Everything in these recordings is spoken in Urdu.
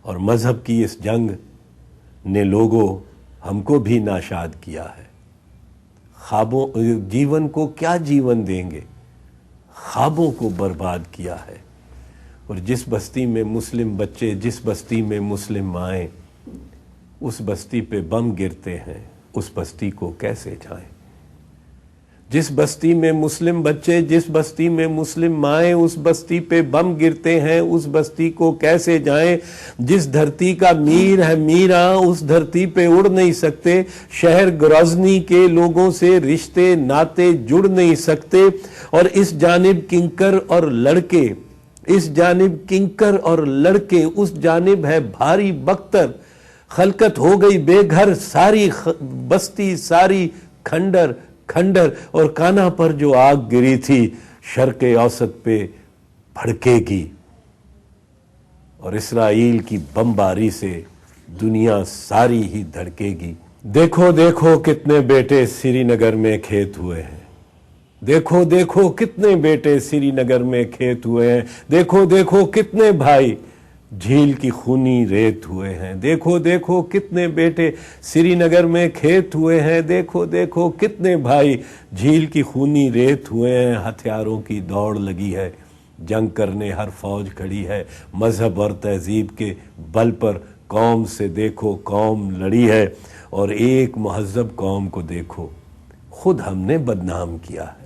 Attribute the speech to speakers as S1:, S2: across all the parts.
S1: اور مذہب کی اس جنگ نے لوگوں ہم کو بھی ناشاد کیا ہے۔ خوابوں جیون کو کیا جیون دیں گے، خوابوں کو برباد کیا ہے۔ اور جس بستی میں مسلم بچے، جس بستی میں مسلم مائیں اس بستی پہ بم گرتے ہیں، اس بستی کو کیسے جائیں؟ جس بستی میں مسلم بچے، جس بستی میں مسلم مائیں اس بستی پہ بم گرتے ہیں، اس بستی کو کیسے جائیں؟ جس دھرتی کا میر ہے میراں اس دھرتی پہ اڑ نہیں سکتے، شہر گرازنی کے لوگوں سے رشتے ناتے جڑ نہیں سکتے، اور اس جانب کنکر اور لڑکے، اس جانب کنکر اور لڑکے، اس جانب ہے بھاری بختر، خلقت ہو گئی بے گھر ساری بستی ساری کھنڈر کھنڈر، اور کانا پر جو آگ گری تھی شرق اوسط پہ بھڑکے گی، اور اسرائیل کی بمباری سے دنیا ساری ہی دھڑکے گی۔ دیکھو دیکھو کتنے بیٹے سری نگر میں کھیت ہوئے ہیں، دیکھو دیکھو کتنے بیٹے سری نگر میں کھیت ہوئے ہیں، دیکھو دیکھو کتنے بھائی جھیل کی خونی ریت ہوئے ہیں، دیکھو دیکھو کتنے بیٹے سری نگر میں کھیت ہوئے ہیں، دیکھو دیکھو کتنے بھائی جھیل کی خونی ریت ہوئے ہیں۔ ہتھیاروں کی دوڑ لگی ہے، جنگ کرنے ہر فوج کھڑی ہے، مذہب اور تہذیب کے بل پر قوم سے دیکھو قوم لڑی ہے، اور ایک مہذب قوم کو دیکھو خود ہم نے بدنام کیا ہے،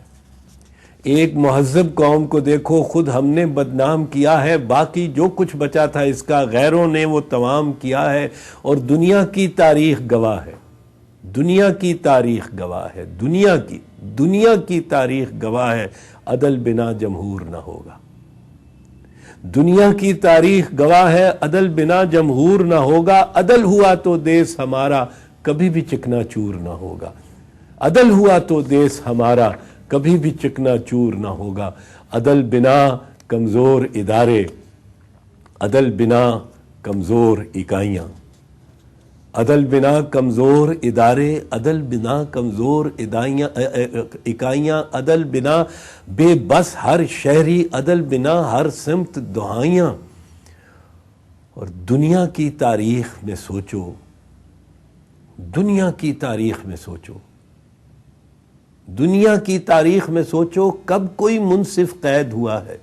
S1: ایک مہذب قوم کو دیکھو خود ہم نے بدنام کیا ہے، باقی جو کچھ بچا تھا اس کا غیروں نے وہ تمام کیا ہے، اور دنیا کی تاریخ گواہ ہے، دنیا کی تاریخ گواہ ہے، دنیا کی تاریخ گواہ ہے، عدل بنا جمہور نہ ہوگا، دنیا کی تاریخ گواہ ہے، عدل بنا جمہور نہ ہوگا، عدل ہوا تو دیس ہمارا کبھی بھی چکنا چور نہ ہوگا، عدل ہوا تو دیس ہمارا کبھی بھی چکنا چور نہ ہوگا۔ عدل بنا کمزور ادارے، عدل بنا کمزور اکائیاں، عدل بنا کمزور ادارے، عدل بنا کمزور اکائیاں، عدل بنا بے بس ہر شہری، عدل بنا ہر سمت دہائیاں۔ اور دنیا کی تاریخ میں سوچو، دنیا کی تاریخ میں سوچو، دنیا کی تاریخ میں سوچو کب کوئی منصف قید ہوا ہے،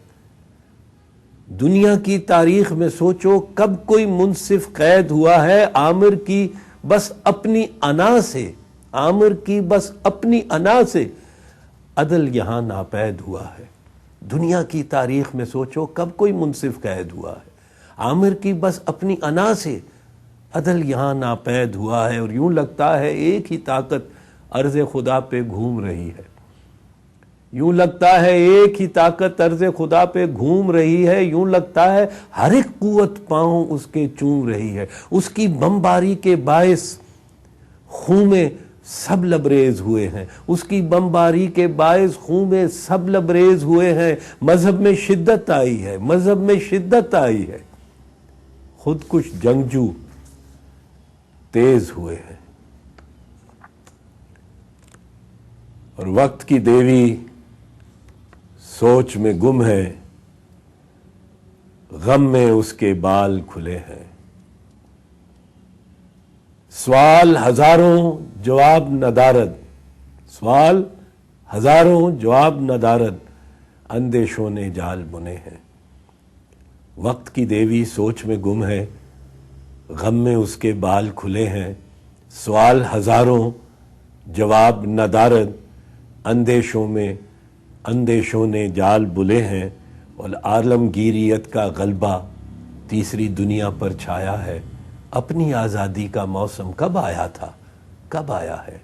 S1: دنیا کی تاریخ میں سوچو کب کوئی منصف قید ہوا ہے؟ عامر کی بس اپنی انا سے، عامر کی بس اپنی انا سے عدل یہاں ناپید ہوا ہے۔ دنیا کی تاریخ میں سوچو کب کوئی منصف قید ہوا ہے، عامر کی بس اپنی انا سے عدل یہاں ناپید ہوا ہے، اور یوں لگتا ہے ایک ہی طاقت ارض خدا پہ گھوم رہی ہے، یوں لگتا ہے ایک ہی طاقت ارض خدا پہ گھوم رہی ہے، یوں لگتا ہے ہر ایک قوت پاؤں اس کے چوم رہی ہے، اس کی بمباری کے باعث خون میں سب لبریز ہوئے ہیں، اس کی بمباری کے باعث خون میں سب لبریز ہوئے ہیں، مذہب میں شدت آئی ہے، مذہب میں شدت آئی ہے، خود کش جنگجو تیز ہوئے ہیں، اور وقت کی دیوی سوچ میں گم ہے، غم میں اس کے بال کھلے ہیں، سوال ہزاروں جواب ندارد، سوال ہزاروں جواب ندارد، اندیشوں نے جال بنے ہیں۔ وقت کی دیوی سوچ میں گم ہے، غم میں اس کے بال کھلے ہیں، سوال ہزاروں جواب ندارد، اندیشوں نے جال بلے ہیں، اور عالمگیریت کا غلبہ تیسری دنیا پر چھایا ہے۔ اپنی آزادی کا موسم کب آیا تھا، کب آیا ہے؟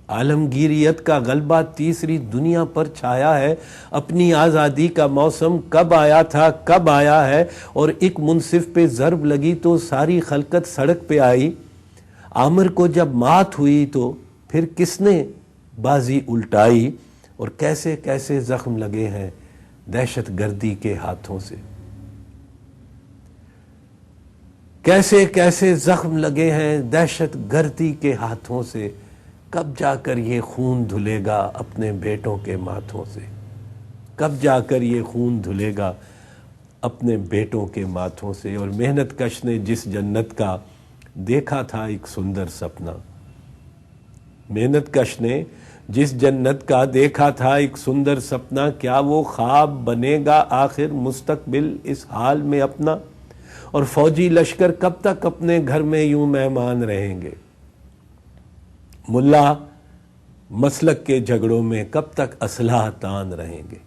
S1: عالمگیریت کا غلبہ تیسری دنیا پر چھایا ہے، اپنی آزادی کا موسم کب آیا تھا، کب آیا ہے؟ اور ایک منصف پہ ضرب لگی تو ساری خلقت سڑک پہ آئی، عامر کو جب مات ہوئی تو پھر کس نے بازی الٹائی، اور کیسے کیسے زخم لگے ہیں دہشت گردی کے ہاتھوں سے، کیسے کیسے زخم لگے ہیں دہشت گردی کے ہاتھوں سے، کب جا کر یہ خون دھلے گا اپنے بیٹوں کے ماتھوں سے، کب جا کر یہ خون دھلے گا اپنے بیٹوں کے ماتھوں سے، اور محنت کش نے جس جنت کا دیکھا تھا ایک سندر سپنا، محنت کش نے جس جنت کا دیکھا تھا ایک سندر سپنا، کیا وہ خواب بنے گا آخر مستقبل اس حال میں اپنا؟ اور فوجی لشکر کب تک اپنے گھر میں یوں مہمان رہیں گے؟ ملا مسلک کے جھگڑوں میں کب تک اسلحہ تان رہیں گے؟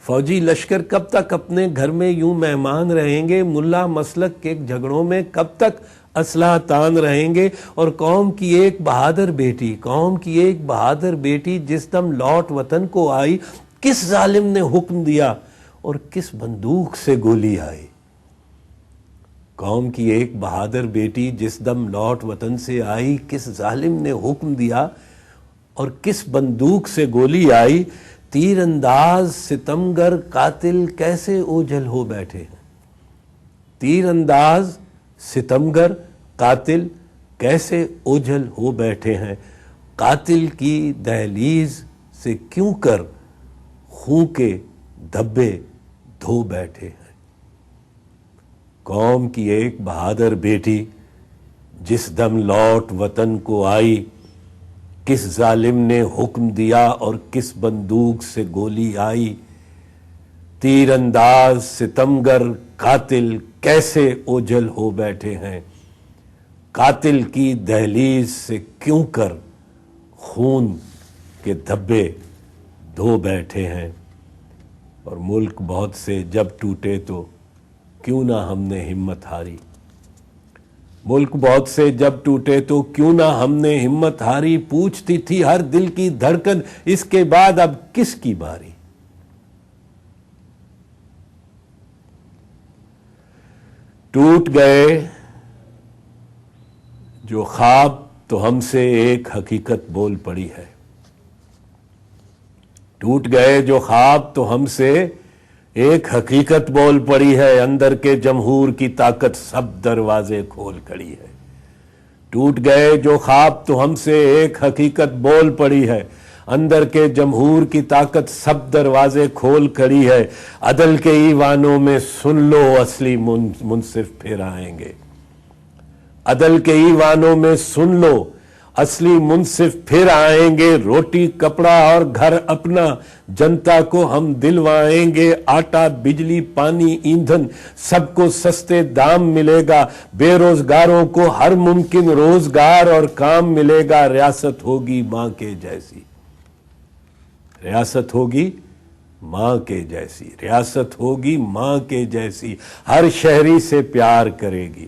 S1: فوجی لشکر کب تک اپنے گھر میں یوں مہمان رہیں گے؟ ملا مسلک کے جھگڑوں میں کب تک اسلحہ تان رہیں گے؟ اور قوم کی ایک بہادر بیٹی، قوم کی ایک بہادر بیٹی جس دم لوٹ وطن کو آئی، کس ظالم نے حکم دیا اور کس بندوق سے گولی آئی؟ قوم کی ایک بہادر بیٹی جس دم لوٹ وطن سے آئی، کس ظالم نے حکم دیا اور کس بندوق سے گولی آئی؟ تیر انداز ستمگر قاتل کیسے اوجھل ہو بیٹھے ہیں؟ تیر انداز ستمگر قاتل کیسے اوجھل ہو بیٹھے ہیں؟ قاتل کی دہلیز سے کیوں کر خون کے دھبے دھو بیٹھے ہیں؟ قوم کی ایک بہادر بیٹی جس دم لوٹ وطن کو آئی، کس ظالم نے حکم دیا اور کس بندوق سے گولی آئی؟ تیر انداز ستمگر قاتل کیسے اوجھل ہو بیٹھے ہیں؟ قاتل کی دہلیز سے کیوں کر خون کے دھبے دھو بیٹھے ہیں؟ اور ملک بہت سے جب ٹوٹے تو کیوں نہ ہم نے ہمت ہاری، ملک بہت سے جب ٹوٹے تو کیوں نہ ہم نے ہمت ہاری؟ پوچھتی تھی ہر دل کی دھڑکن اس کے بعد اب کس کی باری؟ ٹوٹ گئے جو خواب تو ہم سے ایک حقیقت بول پڑی ہے، ٹوٹ گئے جو خواب تو ہم سے ایک حقیقت بول پڑی ہے، اندر کے جمہور کی طاقت سب دروازے کھول کھڑی ہے۔ ٹوٹ گئے جو خواب تو ہم سے ایک حقیقت بول پڑی ہے، اندر کے جمہور کی طاقت سب دروازے کھول کھڑی ہے۔ عدل کے ایوانوں میں سن لو اصلی منصف پھر آئیں گے، عدل کے ایوانوں میں سن لو اصلی منصف پھر آئیں گے۔ روٹی کپڑا اور گھر اپنا جنتا کو ہم دلوائیں گے، آٹا بجلی پانی ایندھن سب کو سستے دام ملے گا، بے روزگاروں کو ہر ممکن روزگار اور کام ملے گا۔ ریاست ہوگی ماں کے جیسی، ریاست ہوگی ماں کے جیسی، ریاست ہوگی ماں کے جیسی، ہر شہری سے پیار کرے گی۔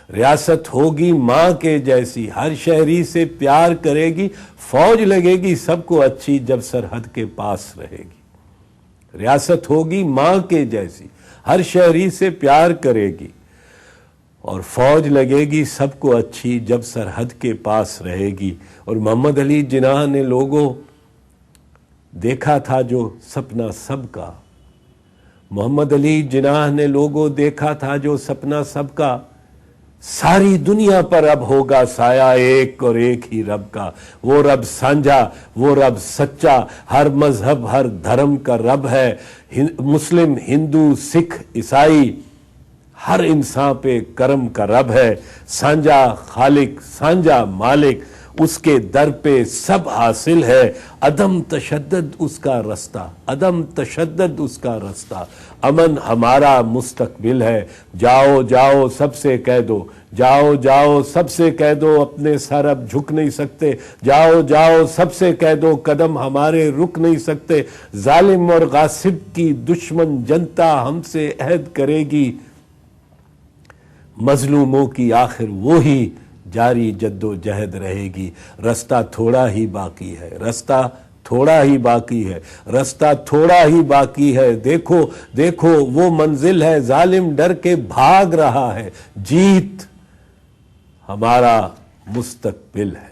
S1: ریاست ہوگی ماں کے جیسی، ہر شہری سے پیار کرے گی، فوج لگے گی سب کو اچھی جب سرحد کے پاس رہے گی۔ ریاست ہوگی ماں کے جیسی، ہر شہری سے پیار کرے گی، اور فوج لگے گی سب کو اچھی جب سرحد کے پاس رہے گی۔ اور محمد علی جناح نے لوگوں دیکھا تھا جو سپنا سب کا، محمد علی جناح نے لوگوں دیکھا تھا جو سپنا سب کا، ساری دنیا پر اب ہوگا سایہ ایک اور ایک ہی رب کا، وہ رب سانجھا وہ رب سچا، ہر مذہب ہر دھرم کا رب ہے، مسلم ہندو سکھ عیسائی ہر انسان پہ کرم کا رب ہے، سانجھا خالق سانجھا مالک اس کے در پہ سب حاصل ہے، عدم تشدد اس کا رستہ، عدم تشدد اس کا رستہ، امن ہمارا مستقبل ہے۔ جاؤ جاؤ سب سے کہہ دو، جاؤ جاؤ سب سے کہہ دو اپنے سر اب جھک نہیں سکتے، جاؤ جاؤ سب سے کہہ دو قدم ہمارے رک نہیں سکتے، ظالم اور غاصب کی دشمن جنتا ہم سے عہد کرے گی، مظلوموں کی آخر وہی جاری جد و جہد رہے گی۔ رستہ تھوڑا ہی باقی ہے، رستہ تھوڑا ہی باقی ہے، رستہ تھوڑا ہی باقی ہے، دیکھو دیکھو وہ منزل ہے، ظالم ڈر کے بھاگ رہا ہے، جیت ہمارا مستقبل ہے۔